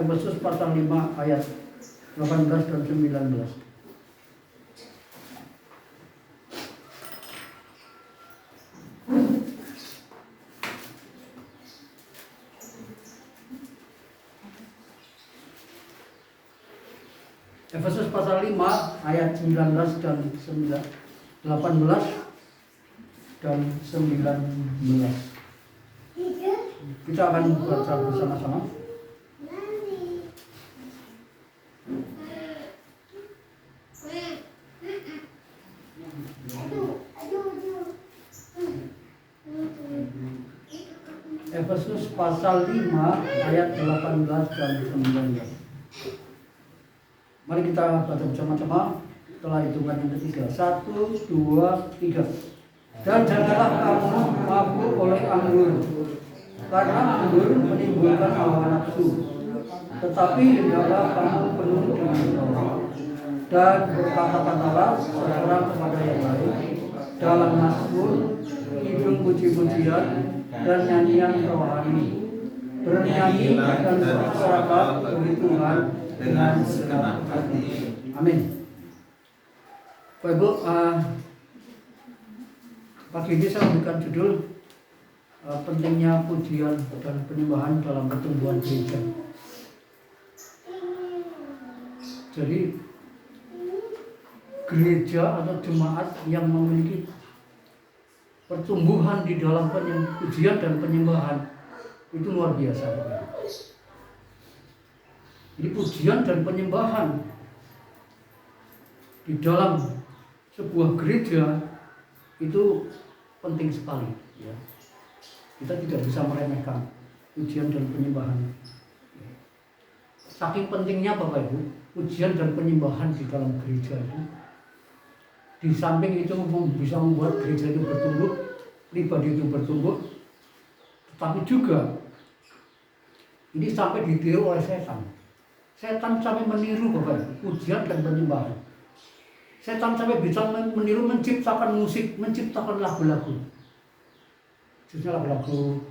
Efesus pasal 5 ayat 18 dan 19. Efesus pasal 5 ayat 19 dan 18 dan 19. Kita akan baca bersama-sama. Efesus pasal 5 ayat 18 dan 19. Mari kita baca bersama-sama setelah hitungan yang ketiga. 1, 2, 3. Dan janganlah kamu mabuk oleh anggur, karena anggur menimbulkan hawa nafsu, tetapi hendaklah kamu penuh dengan roh, dan berkata-katalah seorang kepada yang lain dalam mazmur, hidung puji-pujian dan nyanyian rohani, bernyanyi dan bersorak bagi Tuhan dengan segenap hati. Amin. Bapak Ibu, pagi ini saya memberikan judul pentingnya pujian dan penyembahan dalam pertumbuhan gereja. Jadi gereja atau jemaat yang memiliki pertumbuhan di dalam pujian dan penyembahan itu luar biasa. Jadi pujian dan penyembahan di dalam sebuah gereja itu penting sekali. Ya. Kita tidak bisa meremehkan pujian dan penyembahan. Saking pentingnya Bapak Ibu, pujian dan penyembahan di dalam gereja itu, di samping itu bisa membuat gereja itu bertumbuh, pribadi itu bertumbuh, tetapi juga ini sampai ditiru oleh setan. Setan sampai meniru Bapak Ibu, pujian dan penyembahan. Setan sampai bisa meniru, menciptakan musik, menciptakan lagu-lagu. Khususnya lagu-lagu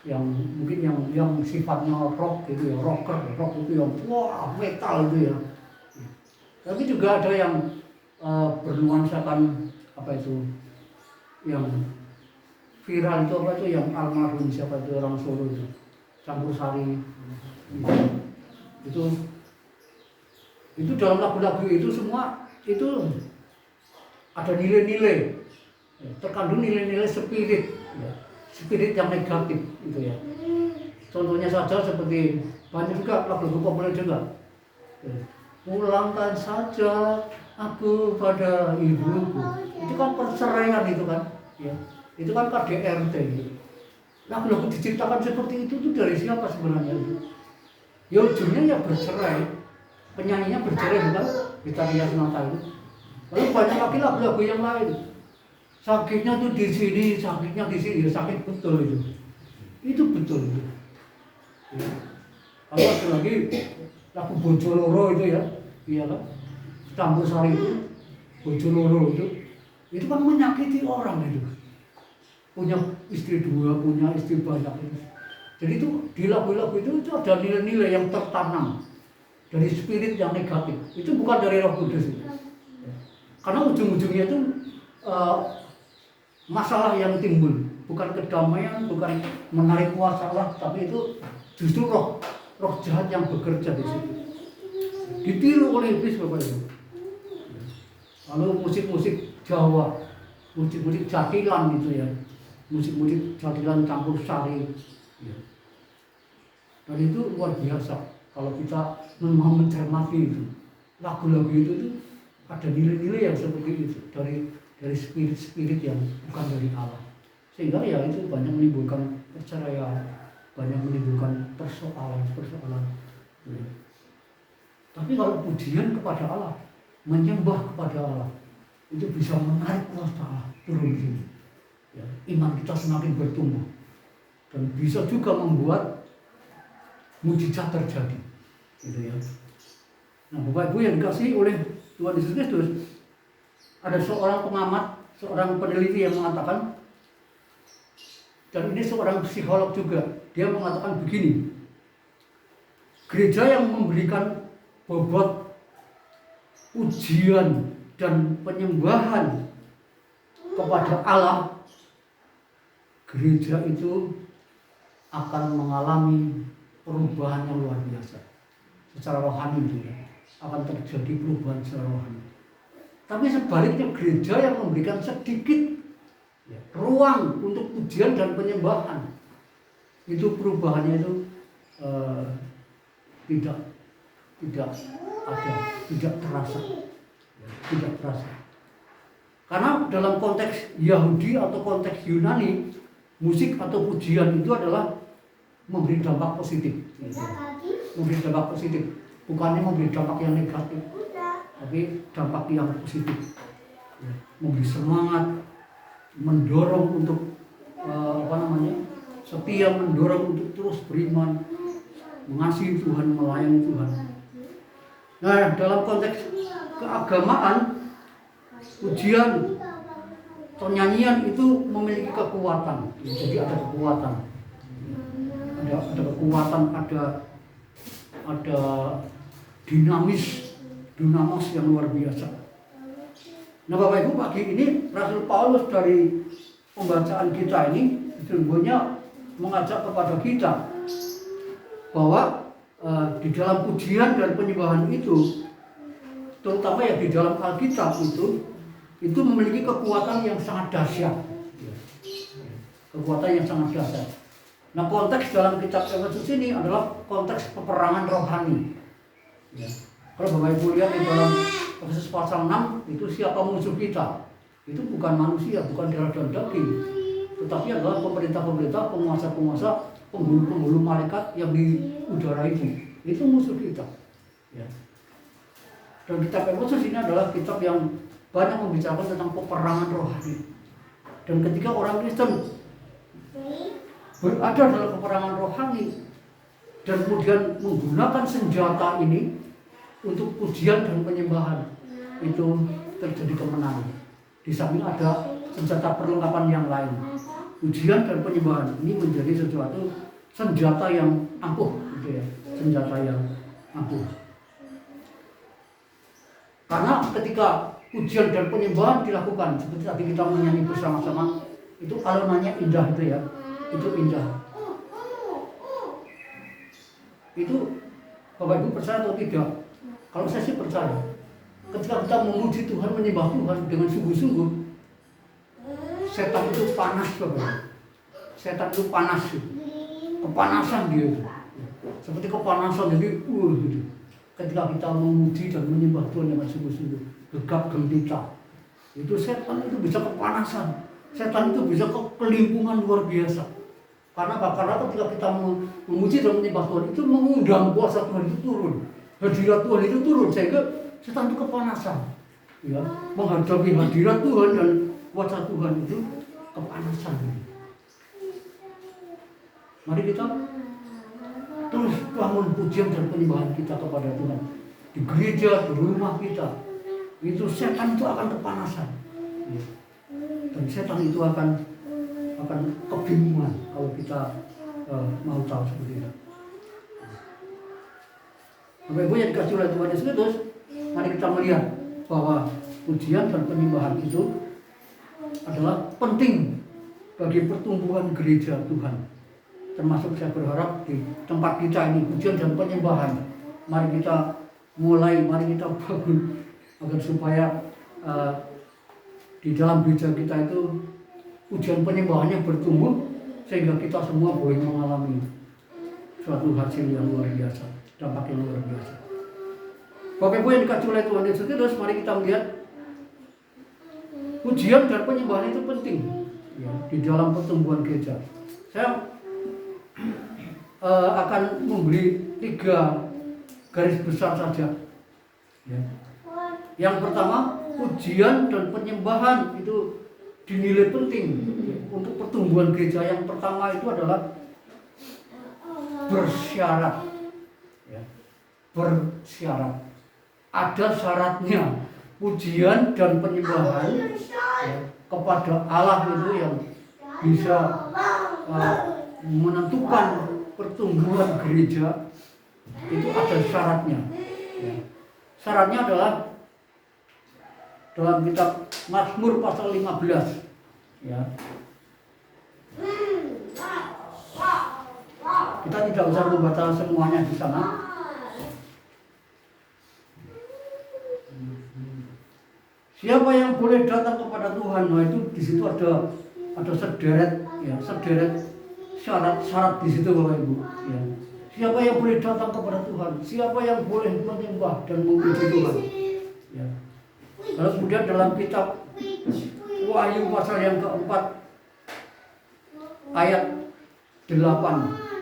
yang mungkin yang sifatnya rock gitu ya, rock itu yang wah metal gitu ya. Tapi juga ada yang bernuansakan apa itu, yang viral itu apa itu, yang almarhum siapa itu orang Solo itu, Campur Sari itu dalam lagu-lagu itu semua itu ada nilai-nilai, terkandung nilai-nilai spirit, ya, spirit yang negatif gitu ya. Contohnya saja seperti banyak juga lagu-lagu populer juga. Pulangkan saja aku pada ibuku. Itu kan perceraian itu kan, ya. Itu kan KDRT. Lagu-lagu diciptakan seperti itu dari siapa sebenarnya itu? Ya ujungnya ya bercerai. Penyanyinya bercerai bukan? Betharia Sonata itu. Lalu banyak lagi lagu-lagu yang lain. Sakitnya tuh di sini, sakitnya di sini, ya sakit betul itu. Itu betul. Ya. Kalau ada lagi lagu Bojoloro itu ya, iya kan? Campur Sari itu, Bojoloro itu kan menyakiti orang itu. Punya istri 2, punya istri banyak itu. Jadi itu di lagu-lagu itu ada nilai-nilai yang tertanam dari spirit yang negatif. Itu bukan dari Roh Kudus. Karena ujung-ujungnya itu masalah yang timbul, bukan kedamaian, bukan menarik kuasa Allah, tapi itu justru roh jahat yang bekerja di situ. Ditiru oleh iblis Bapak Ibu. Lalu musik-musik Jawa, musik-musik jatilan itu ya, musik-musik jatilan campur sari. Dan itu luar biasa kalau kita mau mencermati itu. Lagu-lagu itu ada nilai-nilai yang seperti itu dari spirit-spirit yang bukan dari Allah. Sehingga ya itu banyak menimbulkan perceraian, banyak menimbulkan persoalan. Tapi kalau pujian kepada Allah, menyembah kepada Allah, itu bisa menarik kuasa Allah turun di sini. Ya, iman kita semakin bertumbuh dan bisa juga membuat mujizat terjadi. Gitu ya. Nah, Bapak Ibu yang dikasihi oleh Tuhan Yesus Kristus, ada seorang pengamat, seorang peneliti yang mengatakan, dan ini seorang psikolog juga, dia mengatakan begini, gereja yang memberikan bobot ujian dan penyembahan kepada Allah, gereja itu akan mengalami perubahan yang luar biasa secara rohani itu ya. Akan terjadi perubahan secara rohani. Tapi sebaliknya gereja yang memberikan sedikit ruang untuk pujian dan penyembahan, itu perubahannya itu tidak ada, tidak terasa. Karena dalam konteks Yahudi atau konteks Yunani, musik atau pujian itu adalah memberi dampak positif. Memberi dampak positif, bukannya memberi dampak yang negatif, tapi dampak yang positif. Memberi semangat, mendorong untuk setia, mendorong untuk terus beriman, mengasihi Tuhan, melayani Tuhan. Nah, dalam konteks keagamaan, pujian atau nyanyian itu memiliki kekuatan. Jadi ada kekuatan, ada kekuatan, ada dinamos yang luar biasa. Nah, Bapak Ibu, pagi ini Rasul Paulus dari pembacaan kita ini sesungguhnya mengajak kepada kita bahwa di dalam pujian dan penyembahan itu, terutama ya di dalam Alkitab itu memiliki kekuatan yang sangat dahsyat. Kekuatan yang sangat dahsyat. Nah, konteks dalam kitab Efesus ini adalah konteks peperangan rohani. Ya. Kalau Bapak Ibu lihat di dalam Efesus pasal 6, itu siapa musuh kita? Itu bukan manusia, bukan darah dan daging, tetapi adalah pemerintah-pemerintah, penguasa-penguasa, penghulu-penghulu malaikat yang di udara ini. Itu musuh kita. Ya. Dan kitab Efesus ini adalah kitab yang banyak membicarakan tentang peperangan rohani. Dan ketika orang Kristen berada dalam peperangan rohani dan kemudian menggunakan senjata ini untuk pujian dan penyembahan, itu terjadi kemenangan. Di samping ada senjata perlengkapan yang lain, pujian dan penyembahan ini menjadi sesuatu senjata yang ampuh, gitu ya, senjata yang ampuh. Karena ketika pujian dan penyembahan dilakukan, seperti tadi kita menyanyi bersama-sama, itu alunannya indah itu ya, itu indah. Itu Bapak Ibu percaya atau tidak? Kalau saya sih percaya. Ketika kita memuji Tuhan, menyembah Tuhan dengan sungguh-sungguh, setan itu panas Bapak. Setan itu panas, kepanasan dia. Seperti kepanasan, jadi gitu. Ketika kita memuji dan menyembah Tuhan dengan sungguh-sungguh, gegap gempita, itu setan itu bisa kepanasan. Setan itu bisa kelimpungan luar biasa. Karena ketika kita memuji dan menyembah Tuhan, itu mengundang kuasa Tuhan itu turun, hadirat Tuhan itu turun, sehingga setan itu kepanasan. Ya, menghadapi hadirat Tuhan dan kuasa Tuhan itu kepanasan. Mari kita terus bangun pujian dan penyembahan kita kepada Tuhan. Di gereja, di rumah kita, itu setan itu akan kepanasan. Dan setan itu akan kebingungan kalau kita mau tahu seperti itu. Bapak Ibu yang dikasih oleh Tuhan Yesus Kristus, mari kita melihat bahwa pujian dan penyembahan itu adalah penting bagi pertumbuhan gereja Tuhan. Termasuk saya berharap di tempat kita ini pujian dan penyembahan. Mari kita mari kita bangun agar supaya di dalam gereja kita itu pujian penyembahannya bertumbuh sehingga kita semua boleh mengalami suatu hasil yang luar biasa, dampak yang luar biasa. Bapak Ibu yang dikasih oleh Tuhan Yesus Kristus, mari kita melihat pujian dan penyembahan itu penting ya, di dalam pertumbuhan gereja. Saya akan memberi 3 garis besar saja. Ya. Yang pertama, pujian dan penyembahan itu dinilai penting ya, untuk pertumbuhan gereja. Yang pertama itu adalah bersyarat. Ya. Bersyarat. Ada syaratnya. Pujian dan penyembahan ya, kepada Allah itu yang bisa menentukan pertumbuhan gereja itu ada syaratnya. Ya. Syaratnya adalah dalam kitab Mazmur pasal 15. Ya. Kita tidak usah membaca semuanya di sana. Siapa yang boleh datang kepada Tuhan? Nah itu di situ ada sederet ya, sederet syarat-syarat di situ Bapak Ibu. Ya. Siapa yang boleh datang kepada Tuhan? Siapa yang boleh menyembah dan memuji Tuhan? Ya. Lalu kemudian dalam kitab Wahyu pasal yang keempat ayat 8.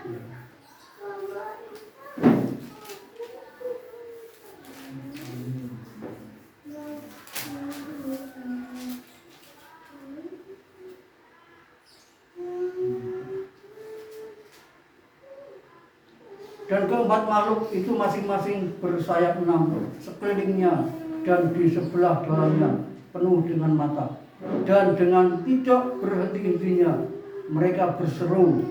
Dan keempat makhluk itu masing-masing bersayap 6 sekelilingnya dan di sebelah dalamnya penuh dengan mata. Dan dengan tidak berhenti-hentinya mereka berseru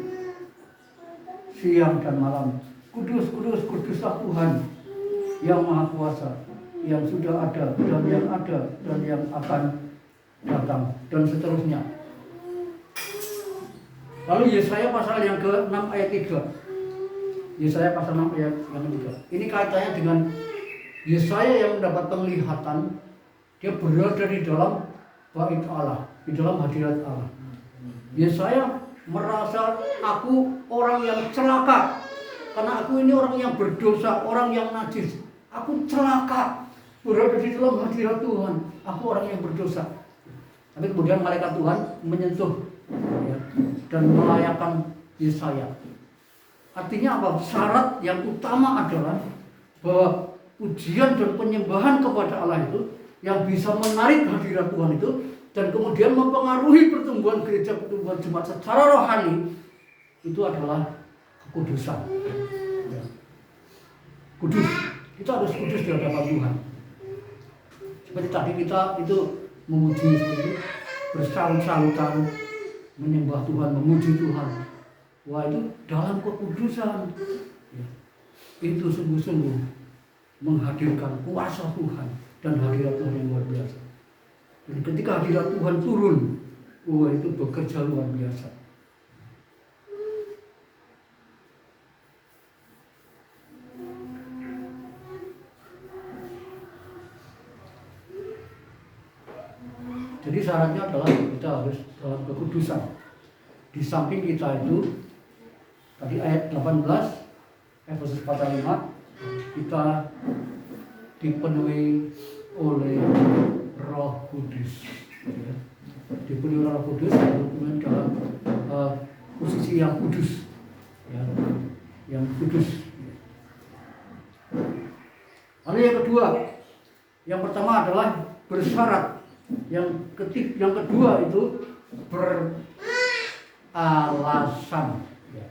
siang dan malam, Kudus, kudus, kuduslah Tuhan yang Maha Kuasa, yang sudah ada dan yang ada dan yang akan datang, dan seterusnya. Lalu Yesaya pasal yang ke-6 ayat 3. Yesaya pasal 6 ayat yang ketiga. Ini kaitannya dengan Yesaya yang mendapat penglihatan. Dia berada di dalam bait Allah, di dalam hadirat Allah. Yesaya merasa, aku orang yang celaka, karena aku ini orang yang berdosa, orang yang najis. Aku celaka berada di dalam hadirat Tuhan. Aku orang yang berdosa. Tapi kemudian malaikat Tuhan menyentuh ya, dan melayakkan Yesaya. Artinya apa? Syarat yang utama adalah bahwa pujian dan penyembahan kepada Allah itu yang bisa menarik hadirat Tuhan itu dan kemudian mempengaruhi pertumbuhan gereja, pertumbuhan jemaat secara rohani itu adalah kekudusan. Ya. Kudus. Kita harus kudus di hadapan Tuhan. Seperti tadi kita itu memuji seperti bersalut-salutan, menyembah Tuhan, memuji Tuhan. Wah, itu dalam kekudusan ya, itu sungguh-sungguh menghadirkan kuasa Tuhan dan hadirat Tuhan yang luar biasa. Jadi ketika hadirat Tuhan turun, wah itu bekerja luar biasa. Jadi syaratnya adalah kita harus dalam kekudusan. Di samping kita itu tadi ayat 18 Efesus pasal 5 kita dipenuhi oleh Roh Kudus ya. Dipenuhi oleh Roh Kudus kemudian dalam posisi yang kudus ya, yang kudus. Lalu yang kedua, yang pertama adalah bersyarat, yang kedua itu beralasan ya.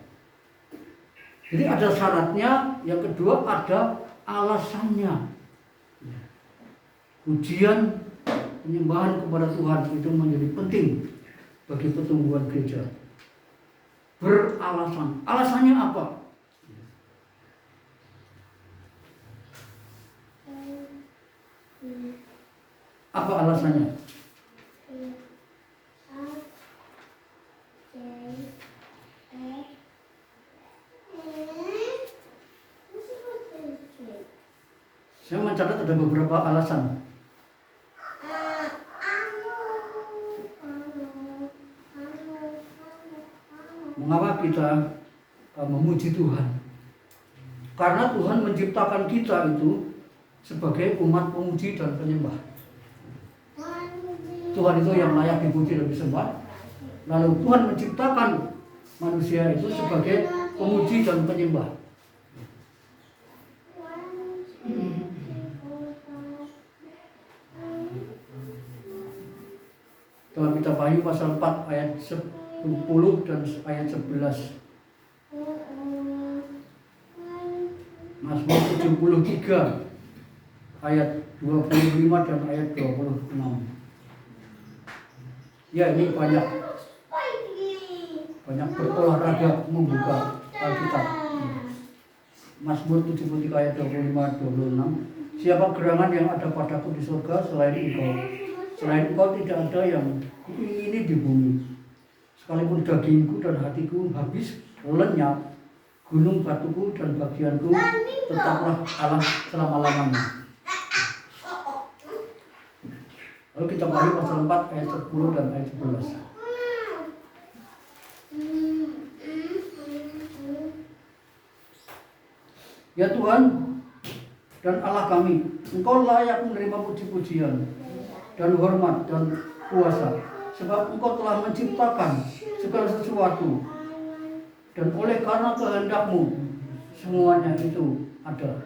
Jadi ada syaratnya, yang kedua ada alasannya. Pujian, penyembahan kepada Tuhan itu menjadi penting bagi pertumbuhan gereja. Beralasan. Alasannya apa? Apa alasannya? Saya mencatat ada beberapa alasan. Mengapa kita memuji Tuhan? Karena Tuhan menciptakan kita itu sebagai umat pemuji dan penyembah. Tuhan itu yang layak dipuji dan disembah. Lalu Tuhan menciptakan manusia itu sebagai pemuji dan penyembah. Dalam kitab Wahyu pasal 4 ayat 10 dan ayat 11. Mazmur 73 ayat 25 dan ayat 26. Ya, ini banyak berolahraga membuka Alkitab. Mazmur 73 ayat 25-26. Siapa gerangan yang ada padaku di surga selain engkau? Selain engkau tidak ada yang kuingini di bumi. Sekalipun dagingku dan hatiku habis lenyap, gunung batuku dan bagianku tetaplah Allah selama-lamanya. Lalu kita Wahyu pasal 4 ayat 10 dan ayat 11. Ya Tuhan dan Allah kami, Engkau layak menerima puji-pujian dan hormat dan kuasa, sebab Engkau telah menciptakan segala sesuatu, dan oleh karena kehendak-Mu semuanya itu ada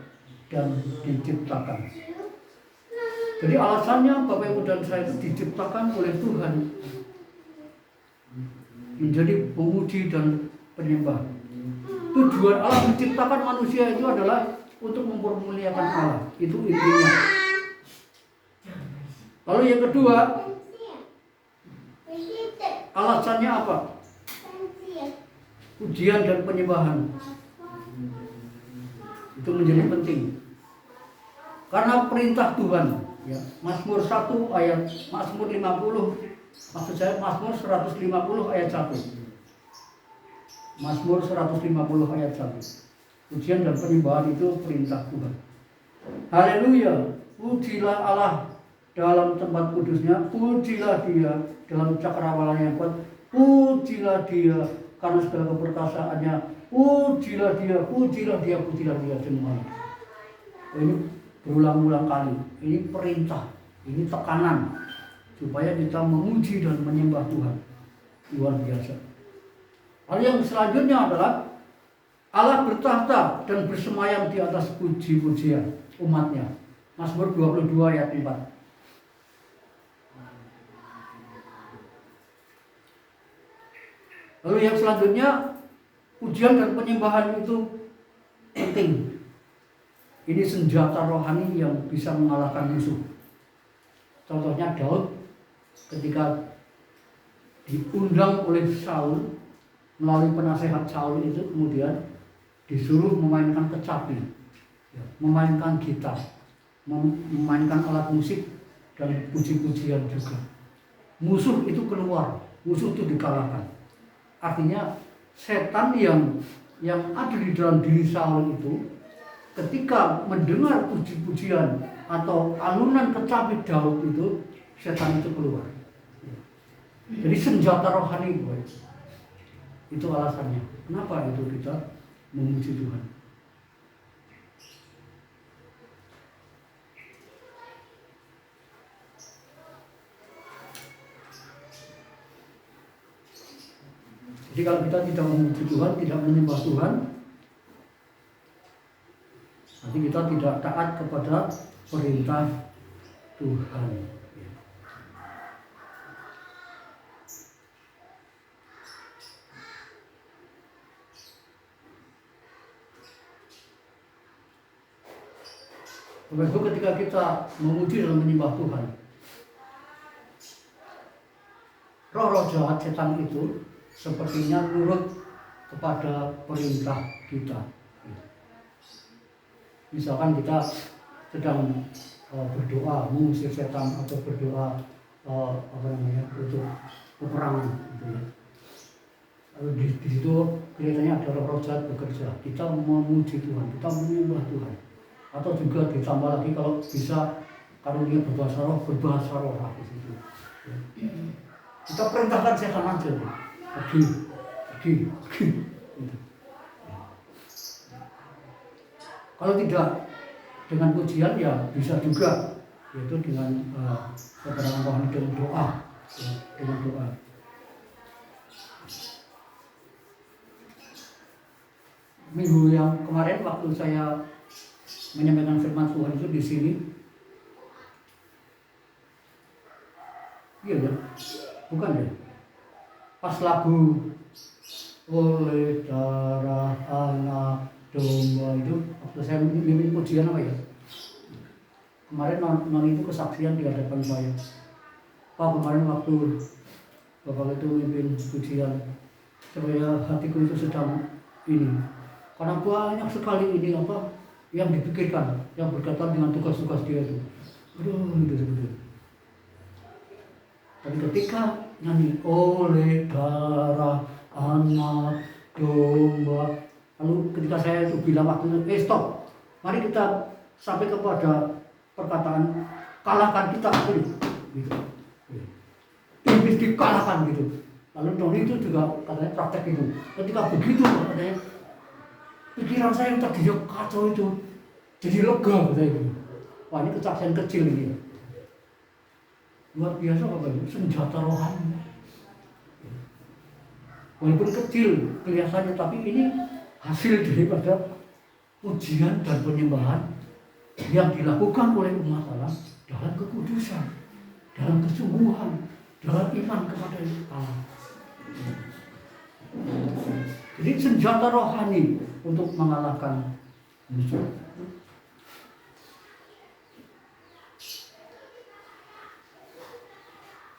dan diciptakan. Jadi alasannya Bapak Ibu dan saya itu diciptakan oleh Tuhan menjadi pemuji dan penyembah. Tujuan Allah menciptakan manusia itu adalah untuk mempermuliakan Allah. Itu intinya. Lalu yang kedua, alasannya apa? Pujian dan penyembahan. Itu menjadi penting. Karena perintah Tuhan. Ya, Mazmur 1 ayat Mazmur 50, maksud saya Mazmur 150 ayat 1. Mazmur 150 ayat 1. Pujian dan penyembahan itu perintah Tuhan. Haleluya, pujilah Allah dalam tempat kudusnya, pujilah Dia dalam cakrawala yang kuat, pujilah Dia karena segala keperkasaannya, pujilah Dia, pujilah Dia, pujilah Dia semua. Ini berulang-ulang kali. Ini perintah, ini tekanan supaya kita memuji dan menyembah Tuhan. Luar biasa. Lalu yang selanjutnya adalah Allah bertahta dan bersemayam di atas puji-pujian umatnya. Mazmur 22 ayat 4. Lalu yang selanjutnya, pujian dan penyembahan itu penting. Ini senjata rohani yang bisa mengalahkan musuh. Contohnya Daud ketika diundang oleh Saul melalui penasehat Saul itu, kemudian disuruh memainkan kecapi, memainkan gitar, memainkan alat musik dan puji-pujian juga. Musuh itu keluar, musuh itu dikalahkan. Artinya setan yang ada di dalam diri Saul itu ketika mendengar puji-pujian atau alunan kecapi Daud itu, setan itu keluar. Jadi senjata rohani itu alasannya. Kenapa itu kita memuji Tuhan? Jadi kalau kita tidak memuji Tuhan, tidak menyembah Tuhan, nanti kita tidak taat kepada perintah Tuhan. Bapak Ibu, ketika kita memuji dan menyembah Tuhan, roh-roh jahat setan itu sepertinya nurut kepada perintah kita. Misalkan kita sedang berdoa mengusir setan atau berdoa untuk peperangan gitu ya. Lalu di situ kelihatannya ada roh-roh jahat bekerja. Kita memuji Tuhan, kita menyembah Tuhan. Atau juga ditambah lagi kalau bisa karunia berbahasa roh di situ. Kita perintahkan setan aja, pergi. Gitu. Kalau tidak dengan pujian ya bisa juga, yaitu dengan keterangan rohani dengan doa, dengan doa. Minggu yang kemarin waktu saya menyampaikan firman Tuhan itu di sini, iya ya, bukan ya? Pas lagu oleh darah anak domba itu, waktu saya mimpin pujian apa ya? Kemarin non itu kesaksian di hadapan saya. Pak, kemarin waktu Bapak itu mimpin pujian, supaya hatiku itu sedang ini, karena banyak sekali ini yang dipikirkan, yang berkaitan dengan tugas-tugas dia itu. Aduh, itu sebetulnya. Dan ketika nyanyi oleh darah anak domba, lalu ketika saya itu bilang waktu itu, stop, mari kita sampai kepada perkataan kalahkan kita gitu. Iblis dikalahkan gitu. Lalu Tony itu juga katanya praktek itu. Ketika begitu katanya, pikiran saya yang tadinya kacau itu jadi lega katanya gitu. Wah, ini kesaksian kecil ini. Luar biasa Bapak Ibu, senjata rohani. Walaupun kecil kelihatannya, tapi ini hasil daripada pujian dan penyembahan yang dilakukan oleh umat Allah dalam kekudusan, dalam kesungguhan, dalam iman kepada Allah. Jadi senjata rohani untuk mengalahkan musuh.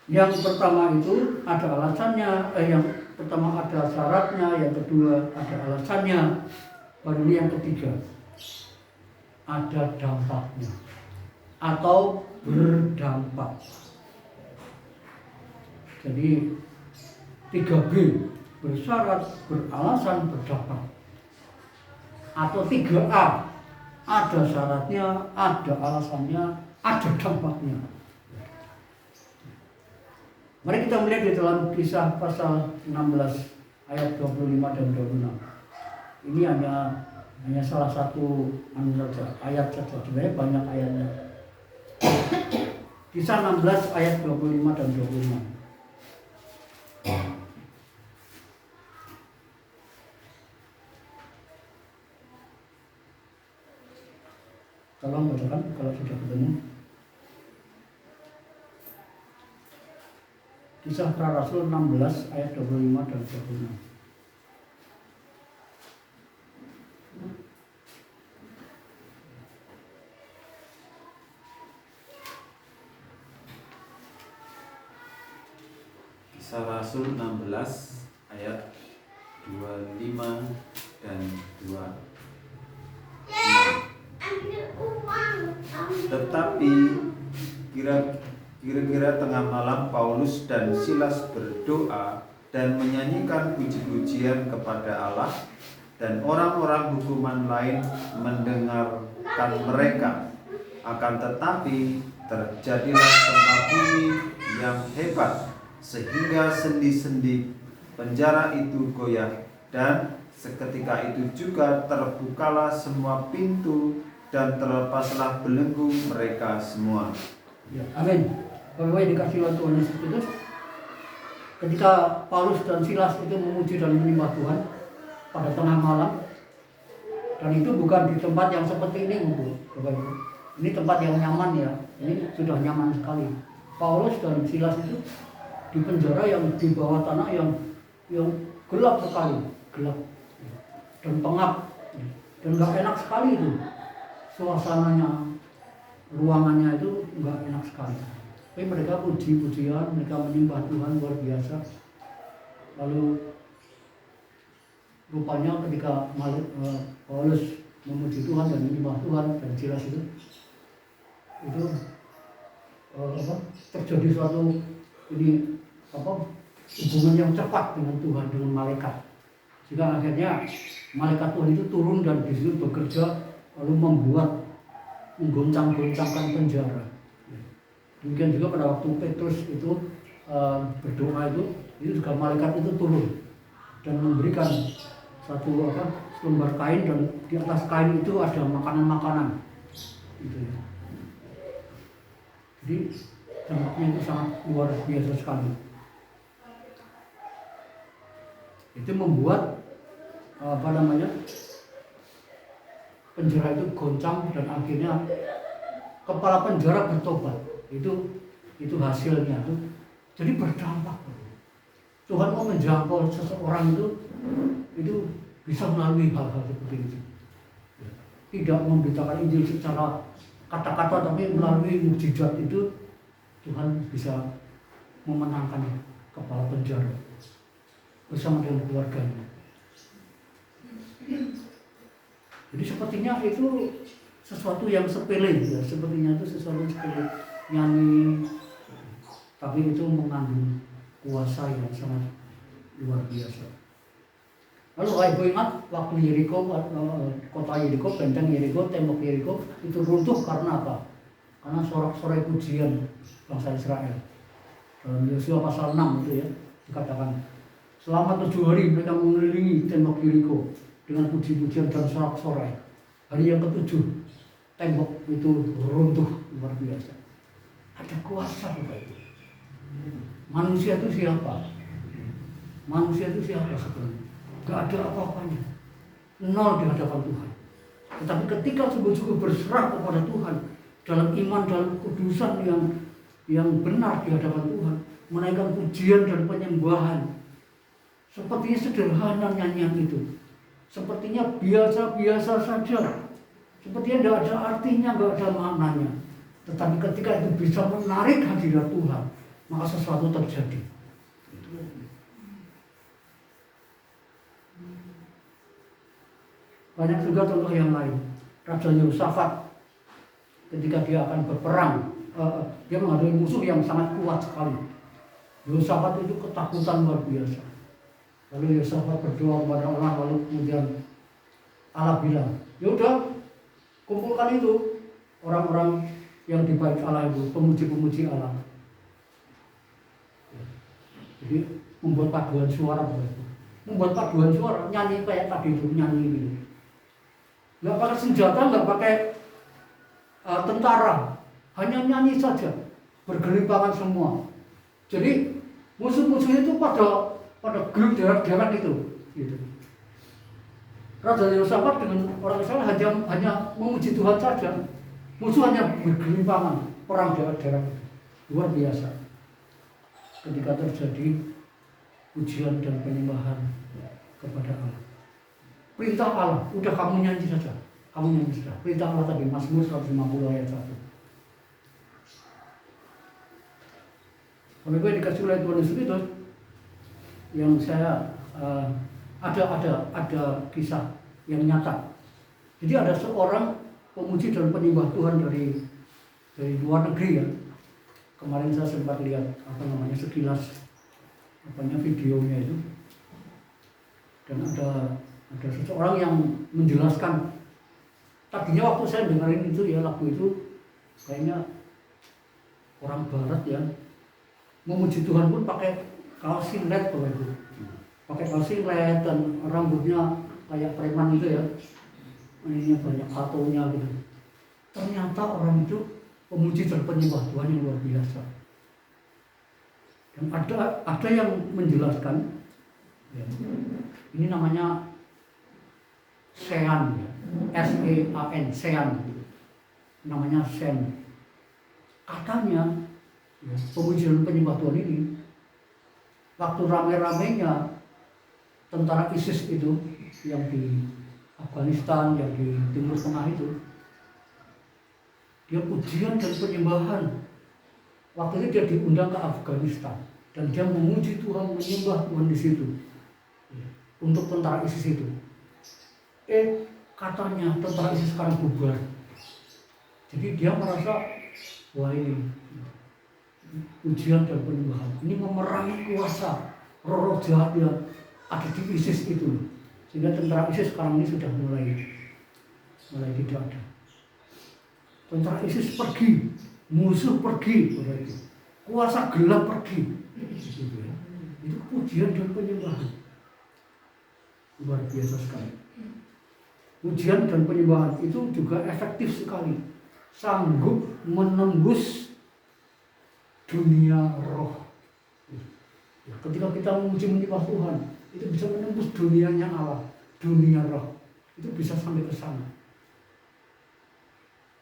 Yang pertama itu ada alasannya, yang pertama ada syaratnya, yang kedua ada alasannya, baru ini yang ketiga ada dampaknya atau berdampak. Jadi 3B, bersyarat, beralasan, berdampak. Atau 3A, ada syaratnya, ada alasannya, ada dampaknya. Mari kita melihat di dalam Kisah pasal 16 ayat 25 dan 26. Ini hanya salah satu ayat saja, sebenarnya banyak ayatnya. Kisah 16 ayat 25 dan 26. Tolong bacakan kalau sudah ketemu. Kisah Para Rasul 16 ayat 25 dan 26. Kisah Rasul 16 ayat 25 dan 26. Tetapi kira-kira tengah malam Paulus dan Silas berdoa dan menyanyikan puji-pujian kepada Allah, dan orang-orang hukuman lain mendengarkan mereka. Akan tetapi terjadilah gempa bumi yang hebat, sehingga sendi-sendi penjara itu goyah, dan seketika itu juga terbukalah semua pintu dan terlepaslah belenggu mereka semua. Ya, amin. Bapak dikasih oleh Tuhan Yesus Kristus. Ketika Paulus dan Silas itu memuji dan menyembah Tuhan pada tengah malam, dan itu bukan di tempat yang seperti ini, Bapak Ibu. Ini tempat yang nyaman ya. Ini sudah nyaman sekali. Paulus dan Silas itu di penjara yang di bawah tanah yang gelap sekali, gelap dan pengap, dan nggak enak sekali itu suasananya, ruangannya itu enggak enak sekali. Tapi mereka puji-pujian, mereka menyembah Tuhan luar biasa. Lalu rupanya ketika Paulus memuji Tuhan dan menyembah Tuhan dan Silas itu terjadi suatu hubungan yang cepat dengan Tuhan, dengan malaikat. Sehingga akhirnya malaikat Tuhan itu turun dan di situ bekerja, lalu menggoncang-goncangkan penjara. Demikian juga pada waktu Petrus itu berdoa itu juga malaikat itu turun dan memberikan satu selembar kain, dan di atas kain itu ada makanan-makanan. Gitu ya. Jadi dampaknya itu sangat luar biasa sekali. Itu membuat penjara itu goncang dan akhirnya kepala penjara bertobat. Itu hasilnya tuh. Jadi berdampak. Tuhan mau menjangkau seseorang itu bisa melalui hal-hal seperti itu. Tidak memberitakan Injil secara kata-kata, tapi melalui mukjizat itu Tuhan bisa memenangkan kepala penjara bersama dengan keluarganya. Jadi sepertinya itu sesuatu yang sepele, ya. Sepertinya itu sesuatu yang sepele, nyanyi, tapi itu mengandung kuasa yang sangat luar biasa. Lalu ibu ingat waktu Yeriko, kota Yeriko, benteng Yeriko, tembok Yeriko itu runtuh karena apa? Karena sorak-sorai pujian bangsa Israel. Dalam Yosua pasal 6 itu ya dikatakan, selama 7 hari mereka mengelilingi tembok Yeriko dengan puji-pujian dan sorak-sorai. Hari yang ke-7 tembok itu runtuh luar biasa. Ada kuasa Bapak Ibu. Manusia itu siapa? Manusia itu siapa sebenarnya? Gak ada apa-apanya, nol di hadapan Tuhan. Tetapi ketika sungguh-sungguh berserah kepada Tuhan dalam iman, dalam kekudusan yang benar di hadapan Tuhan, menaikkan pujian dan penyembahan, sepertinya sederhana nyanyian itu, sepertinya biasa-biasa saja, sepertinya tidak ada artinya, tidak ada maknanya. Tetapi ketika itu bisa menarik hadirat Tuhan, maka sesuatu terjadi. Banyak juga contoh yang lain. Raja Yehosafat ketika dia akan berperang, dia menghadapi musuh yang sangat kuat sekali. Yehosafat itu ketakutan luar biasa. Lalu Yehosafat berdoa kepada Allah, lalu kemudian Allah bilang, yaudah kumpulkan itu orang-orang yang di bait Allah itu, pemuji-pemuji Allah. Jadi membuat paduan suara, nyanyi kayak tadi itu, nyanyi gitu. Nggak pakai senjata, nggak pakai tentara, hanya nyanyi saja, bergelimpangan semua. Jadi musuh-musuh itu pada gelut dewek itu, gitu. Raja Yehosafat dengan orang Israel hanya memuji Tuhan saja, musuh hanya bergelimpangan, perang dewek-dewek, luar biasa. Ketika terjadi pujian dan penyembahan kepada Allah. Perintah Allah, udah kamu nyanyi saja. Perintah Allah tadi, Mazmur 150 ayat 1. Kalau gue dikasih oleh Tuhan Yesus itu, yang saya ada kisah yang nyata. Jadi ada seorang pemuji dan penyembah Tuhan dari luar negeri ya. Kemarin saya sempat lihat sekilas videonya itu, dan ada seseorang yang menjelaskan. Tadinya waktu saya dengerin itu ya, lagu itu kayaknya orang barat ya, memuji Tuhan pun pakai kaos singlet Bapak Ibu, pakai kaos singlet dan rambutnya kayak preman gitu ya, ini banyak tatonya gitu. Ternyata orang itu pemuji dan penyembah Tuhan yang luar biasa. Dan ada yang menjelaskan ya, ini namanya Sean, S-E-A-N, Sean, namanya Sen. Katanya ya, pemuji dan penyembah Tuhan ini, waktu rame-ramenya tentara ISIS itu yang di Afghanistan, yang di Timur Tengah itu, Dia pujian dan penyembahan. Waktu itu dia diundang ke Afghanistan dan dia memuji Tuhan, menyembah Tuhan di situ untuk tentara ISIS itu. Katanya tentara ISIS sekarang bubar. Jadi dia merasa, wah ini pujian dan penyembahan ini memerangi kuasa roh-roh jahat yang ada di ISIS itu, sehingga tentara ISIS sekarang ini sudah mulai tidak ada. Tentara ISIS pergi, musuh pergi, kuasa gelap pergi. Itu pujian dan penyembahan luar biasa sekali. Pujian dan penyembahan itu juga efektif sekali, sanggup menembus dunia roh. Ketika kita memuji menyembah Tuhan, itu bisa menembus dunianya Allah, dunia roh. Itu bisa sampai ke sana.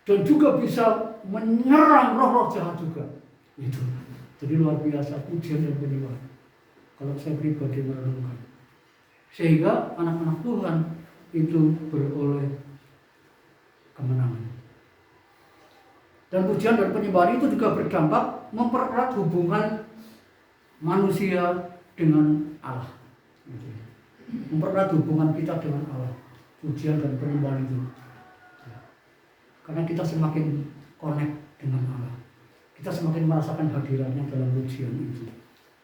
Dan juga bisa menyerang roh-roh jahat juga. Itu. Jadi luar biasa pujian dan penyembahan. Kalau saya pribadi merenungkan. Sehingga anak-anak Tuhan itu beroleh kemenangan. Dan pujian dan penyembahan itu juga berdampak mempererat hubungan manusia dengan Allah. Mempererat hubungan kita dengan Allah. Pujian dan penyembahan itu. Karena kita semakin connect dengan Allah. Kita semakin merasakan hadirannya dalam pujian itu.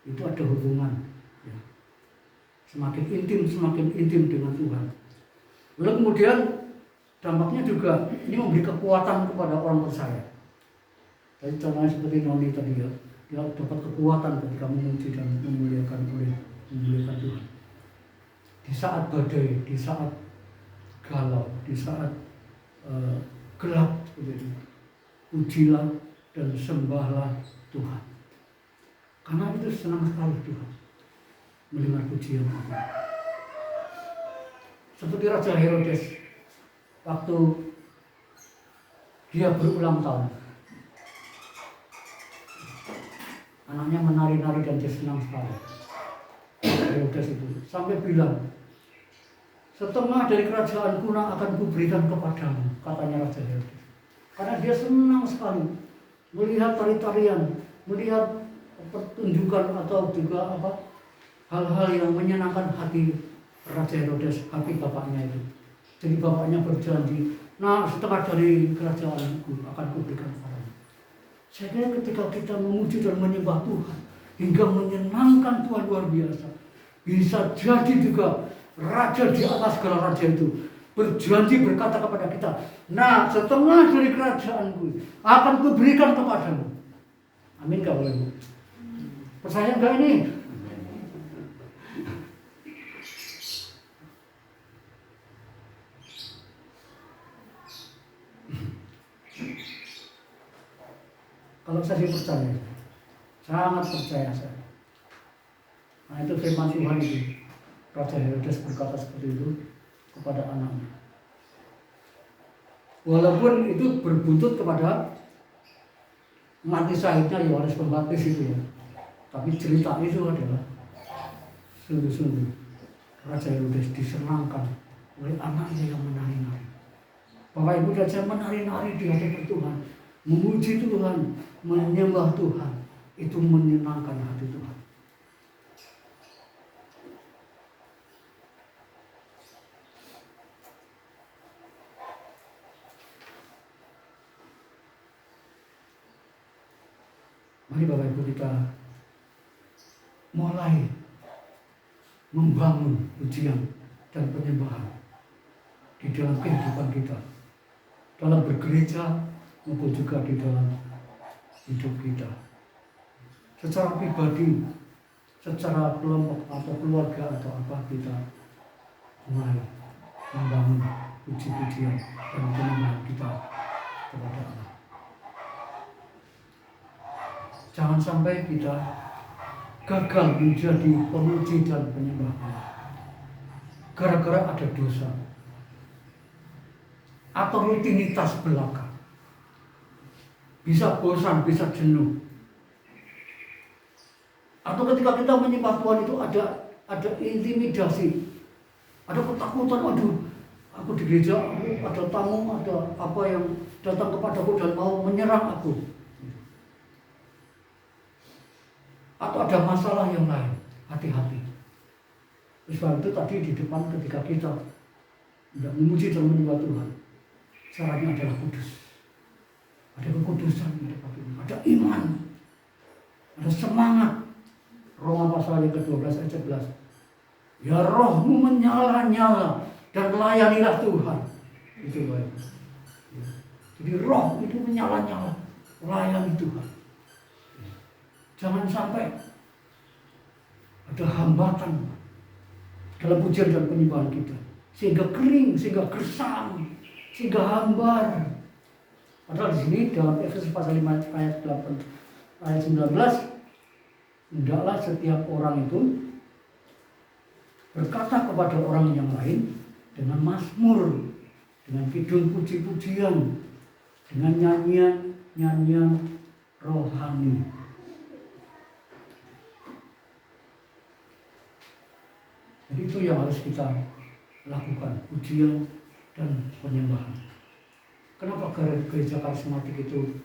Itu ada hubungan. Ya. Semakin intim dengan Tuhan. Lalu kemudian dampaknya juga ini memberi kekuatan kepada orang percaya. Jadi contohnya seperti Noni tadi ya, dia dapat kekuatan ketika memuji dan memuliakan Tuhan. Di saat badai, di saat galau, di saat gelap, pujilah dan sembahlah Tuhan. Karena itu senang sekali Tuhan mendengar pujian itu. Seperti Raja Herodes waktu dia berulang tahun, anaknya menari-nari dan dia senang sekali. Herodes itu sampai bilang, setengah dari kerajaanku akan kuberikan kepadamu, katanya Raja Herodes. Karena dia senang sekali melihat tari-tarian, melihat pertunjukan atau juga hal-hal yang menyenangkan hati Raja Herodes, hati bapaknya itu. Jadi bapaknya berjanji, setengah dari kerajaanku akan kuberikan kepadamu. Saya kira ketika kita memuji dan menyembah Tuhan hingga menyenangkan Tuhan luar biasa, bisa jadi juga raja di atas segala raja itu berjanji berkata kepada kita, setengah dari kerajaanku akan kuberikan kepadamu. Amin gak boleh? Percaya enggak ini? Kalau saya sih percaya, sangat percaya saya. Nah itu firman Tuhan itu. Raja Herodes berkata seperti itu kepada anaknya. Walaupun itu berbuntut kepada mati syahidnya Yohanes Pembaptis itu ya. Tapi cerita itu adalah sungguh-sungguh Raja Herodes disenangkan oleh anaknya yang menari-nari. Bapak Ibu dan saya menari-nari di hadapan Tuhan, memuji Tuhan, menyembah Tuhan, itu menyenangkan hati Tuhan. Mari Bapak Ibu kita mulai membangun pujian dan penyembahan di dalam kehidupan kita, dalam bergereja maupun juga di dalam hidup kita. Secara pribadi, secara kelompok atau keluarga atau apa, kita mulai membangun puji-pujian dan penyembahan kita kepada Allah. Jangan sampai kita gagal menjadi pemuji dan penyembah Allah gara-gara ada dosa atau rutinitas belaka. Bisa bosan, bisa jenuh. Atau ketika kita menyembah Tuhan itu ada intimidasi, ada ketakutan. Aduh, aku di gereja, aku ada tamu, ada apa yang datang kepadaku dan mau menyerang aku. Atau ada masalah yang lain, hati-hati. Sebab itu tadi di depan ketika kita tidak memuji dan menyembah Tuhan, syaratnya adalah kudus. Ada kekudusan, ada iman, ada semangat. Roma pasal yang ke-12 ayat 11. Ya rohmu menyala-nyala dan layanilah Tuhan. Itu Bapak. Jadi roh itu menyala-nyala, layani Tuhan. Jangan sampai ada hambatan dalam pujian dan penyembahan kita, sehingga kering, sehingga gersam, sehingga hambar. Padahal di sini dalam Efesus pasal 5 ayat 8 ayat 19, hendaklah setiap orang itu berkata kepada orang yang lain dengan mazmur, dengan kidung puji-pujian, dengan nyanyian rohani. Jadi itu yang harus kita lakukan, pujian dan penyembahan. Kenapa gereja karismatik itu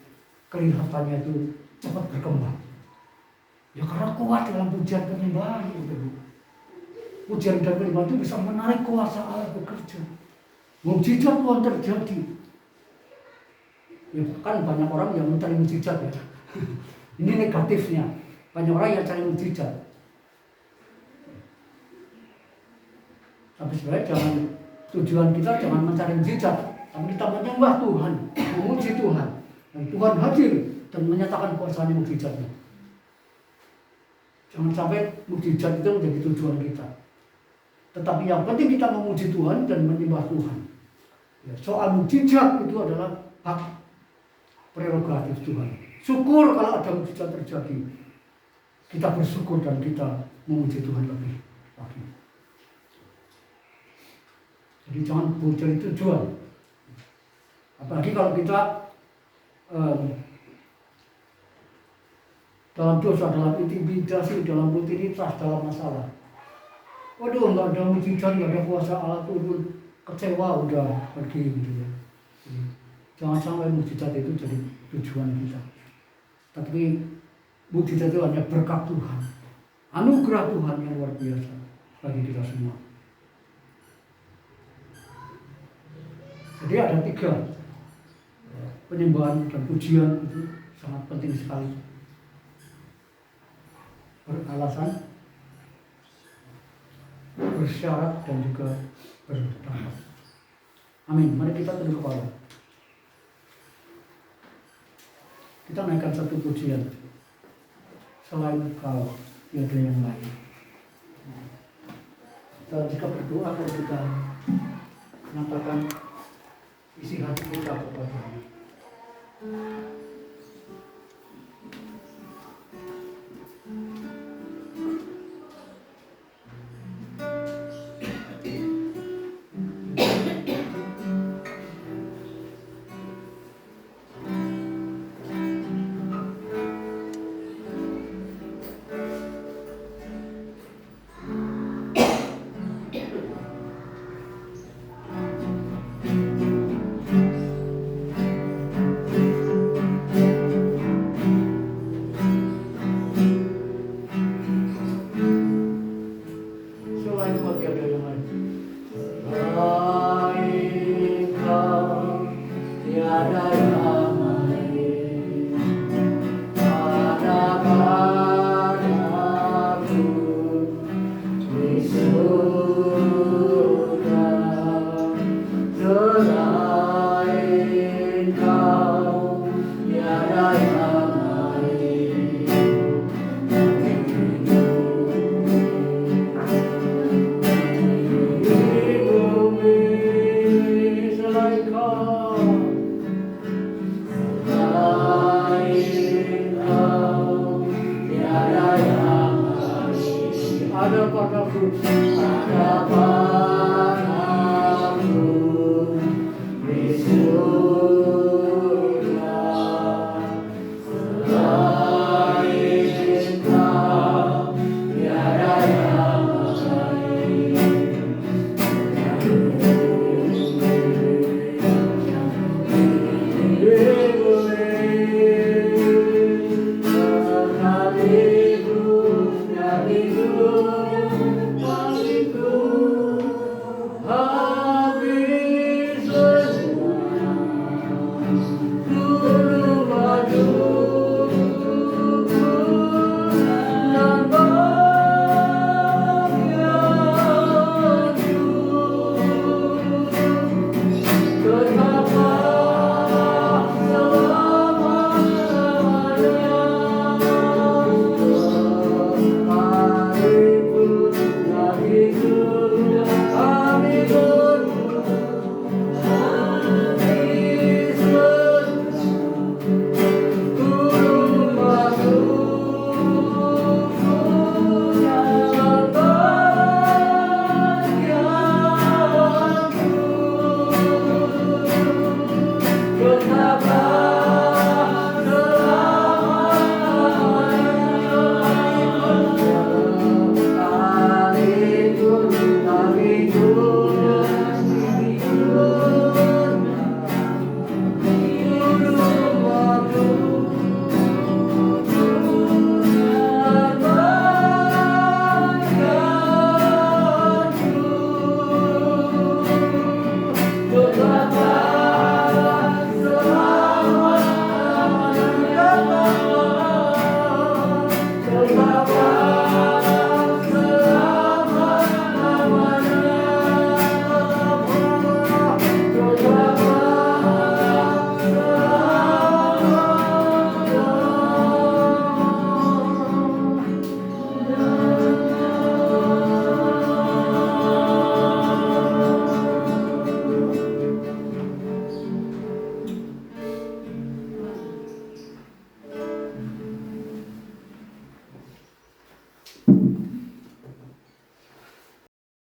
kelihatannya itu cepat berkembang? Ya karena kuat dalam pujian penyembahan itu. Pujian dan penyembahan itu bisa menarik kuasa Allah bekerja. Mukjizat Tuhan terjadi. Ya, kan banyak orang yang mencari mukjizat ya. Ini negatifnya. Banyak orang yang cari mukjizat. Tapi sebenarnya tujuan kita jangan mencari mukjizat, tapi kita menyembah Tuhan, memuji Tuhan. Dan Tuhan hadir dan menyatakan kuasanya mukjizatnya. Jangan sampai mukjizat itu menjadi tujuan kita. Tetapi yang penting kita memuji Tuhan dan menyembah Tuhan. Ya, soal mukjizat itu adalah hak prerogatif Tuhan. Syukur kalau ada mukjizat terjadi. Kita bersyukur dan kita memuji Tuhan lebih lagi. Jadi jangan jadi tujuan. Apalagi kalau kita dalam dosa, dalam intimidasi, dalam rutinitas, dalam masalah. Waduh, nggak ada mukjizat, nggak ada kuasa Allah turun, kecewa udah pergi gitu ya. Jangan sampai mukjizat itu jadi tujuan kita. Tapi mukjizat itu hanya berkat Tuhan, anugerah Tuhan yang luar biasa bagi kita semua. Jadi ada 3 penyembahan dan pujian itu sangat penting sekali. Beralasan, bersyarat dan juga berdampak. Amin. Mari kita tunduk kepala. Kita naikkan satu pujian. Selain Kau, tiada yang lain. Dan jika berdoa, kalau kita menyatakan isi hati kita kepada-Nya. Tiada